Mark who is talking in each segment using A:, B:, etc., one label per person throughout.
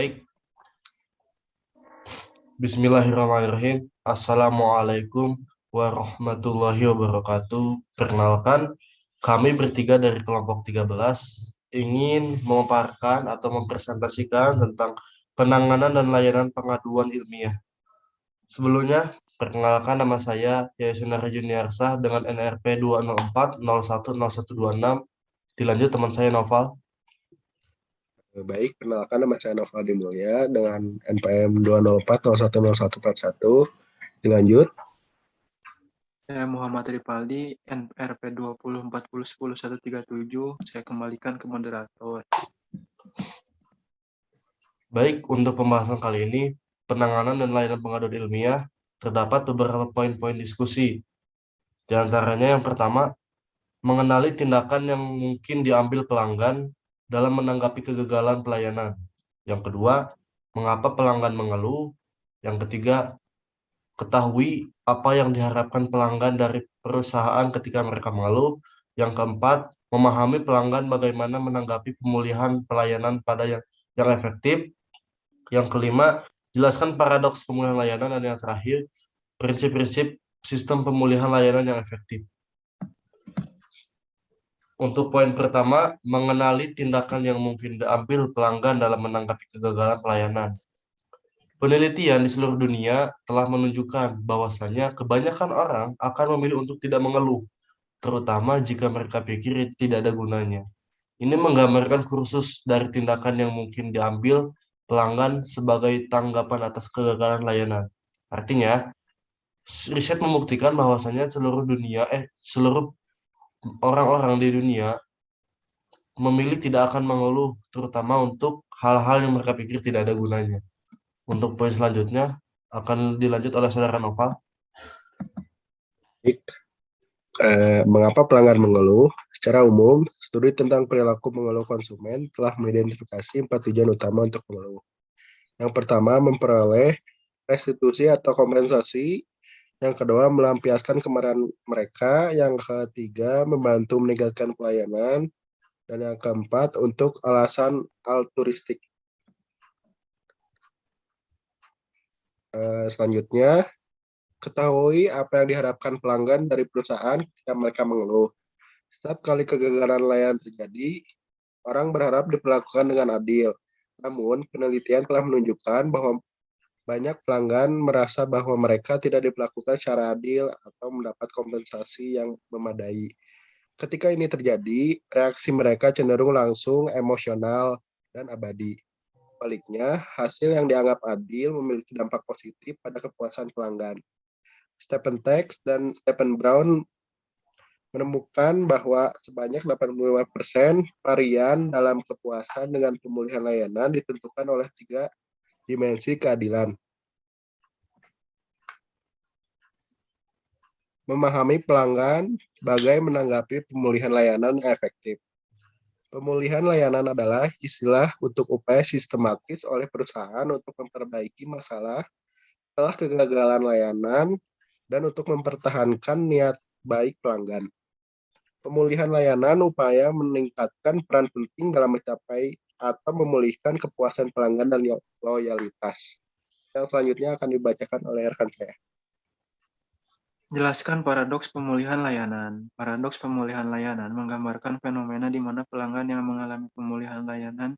A: Baik, Bismillahirrahmanirrahim. Assalamualaikum warahmatullahi wabarakatuh. Perkenalkan, kami bertiga dari kelompok 13 ingin memaparkan atau mempresentasikan tentang penanganan dan layanan pengaduan ilmiah. Sebelumnya, perkenalkan nama saya Yayasan Juniarsah dengan NRP 204010126. Dilanjut teman saya Noval.
B: Baik, perkenalkan nama saya Novaldi Mulya dengan NPM 204010141. Dilanjut.
C: Saya Muhammad Ripaldi, NRP 2040101137. Saya kembalikan ke moderator.
A: Baik, untuk pembahasan kali ini, penanganan dan layanan pengaduan ilmiah, terdapat beberapa poin-poin diskusi. Di antaranya yang pertama, mengenali tindakan yang mungkin diambil pelanggan dalam menanggapi kegagalan pelayanan. Yang kedua, mengapa pelanggan mengeluh. Yang ketiga, ketahui apa yang diharapkan pelanggan dari perusahaan ketika mereka mengeluh. Yang keempat, memahami pelanggan bagaimana menanggapi pemulihan pelayanan pada yang efektif. Yang kelima, jelaskan paradoks pemulihan layanan. Dan yang terakhir, prinsip-prinsip sistem pemulihan layanan yang efektif. Untuk poin pertama, mengenali tindakan yang mungkin diambil pelanggan dalam menanggapi kegagalan pelayanan. Penelitian di seluruh dunia telah menunjukkan bahwasannya kebanyakan orang akan memilih untuk tidak mengeluh, terutama jika mereka pikir itu tidak ada gunanya. Ini menggambarkan kursus dari tindakan yang mungkin diambil pelanggan sebagai tanggapan atas kegagalan layanan. Artinya, riset membuktikan bahwasannya seluruh orang-orang di dunia memilih tidak akan mengeluh, terutama untuk hal-hal yang mereka pikir tidak ada gunanya. Untuk poin selanjutnya akan dilanjut oleh saudara Nova.
B: Baik. Mengapa pelanggan mengeluh? Secara umum, studi tentang perilaku mengeluh konsumen telah mengidentifikasi 4 tujuan utama untuk mengeluh. Yang pertama, memperoleh restitusi atau kompensasi. Yang kedua, melampiaskan kemarahan mereka. Yang ketiga, membantu meningkatkan pelayanan. Dan yang keempat, untuk alasan altruistik. Selanjutnya, ketahui apa yang diharapkan pelanggan dari perusahaan ketika mereka mengeluh. Setiap kali kegagalan layanan terjadi, orang berharap diperlakukan dengan adil. Namun, penelitian telah menunjukkan bahwa banyak pelanggan merasa bahwa mereka tidak diperlakukan secara adil atau mendapat kompensasi yang memadai. Ketika ini terjadi, reaksi mereka cenderung langsung, emosional, dan abadi. Sebaliknya, hasil yang dianggap adil memiliki dampak positif pada kepuasan pelanggan. Stephen Tex dan Stephen Brown menemukan bahwa sebanyak 85% varian dalam kepuasan dengan pemulihan layanan ditentukan oleh 3 dimensi keadilan. Memahami pelanggan, bagai menanggapi pemulihan layanan yang efektif. Pemulihan layanan adalah istilah untuk upaya sistematis oleh perusahaan untuk memperbaiki masalah setelah kegagalan layanan dan untuk mempertahankan niat baik pelanggan. Pemulihan layanan upaya meningkatkan peran penting dalam mencapai atau memulihkan kepuasan pelanggan dan loyalitas. Yang selanjutnya akan dibacakan oleh rekan saya.
C: Jelaskan paradoks pemulihan layanan. Paradoks pemulihan layanan menggambarkan fenomena di mana pelanggan yang mengalami pemulihan layanan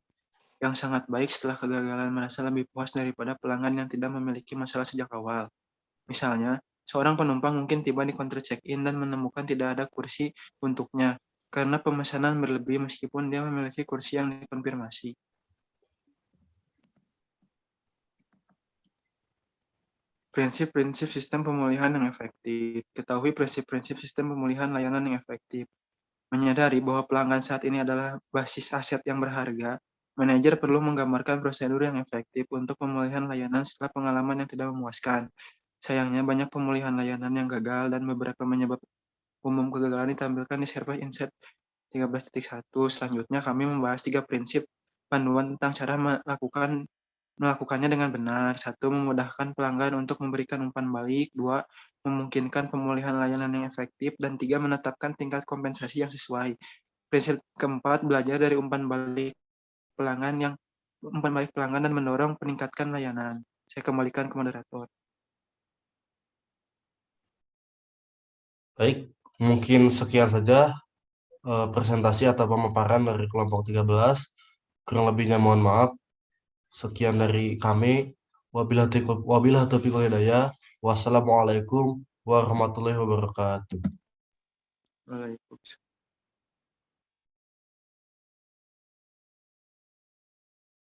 C: yang sangat baik setelah kegagalan merasa lebih puas daripada pelanggan yang tidak memiliki masalah sejak awal. Misalnya, seorang penumpang mungkin tiba di counter check-in dan menemukan tidak ada kursi untuknya karena pemesanan berlebih meskipun dia memiliki kursi yang dikonfirmasi. Prinsip-prinsip sistem pemulihan yang efektif. Ketahui prinsip-prinsip sistem pemulihan layanan yang efektif. Menyadari bahwa pelanggan saat ini adalah basis aset yang berharga, manajer perlu menggambarkan prosedur yang efektif untuk pemulihan layanan setelah pengalaman yang tidak memuaskan. Sayangnya, banyak pemulihan layanan yang gagal dan beberapa penyebab umum kegagalan ditampilkan di Survey Insight 13.1. Selanjutnya, kami membahas 3 prinsip panduan tentang cara melakukannya dengan benar. 1. Memudahkan pelanggan untuk memberikan umpan balik. 2. Memungkinkan pemulihan layanan yang efektif. Dan 3. Menetapkan tingkat kompensasi yang sesuai. Prinsip keempat, belajar dari umpan balik pelanggan yang memperbaiki pelanggan dan mendorong peningkatkan layanan. Saya kembalikan ke moderator.
A: Baik, mungkin sekian saja presentasi atau pemaparan dari kelompok 13. Kurang lebihnya mohon maaf. Sekian dari kami. Wabillahi taufiq wal hidayah. Wassalamualaikum warahmatullahi wabarakatuh.
C: Waalaikumsalam.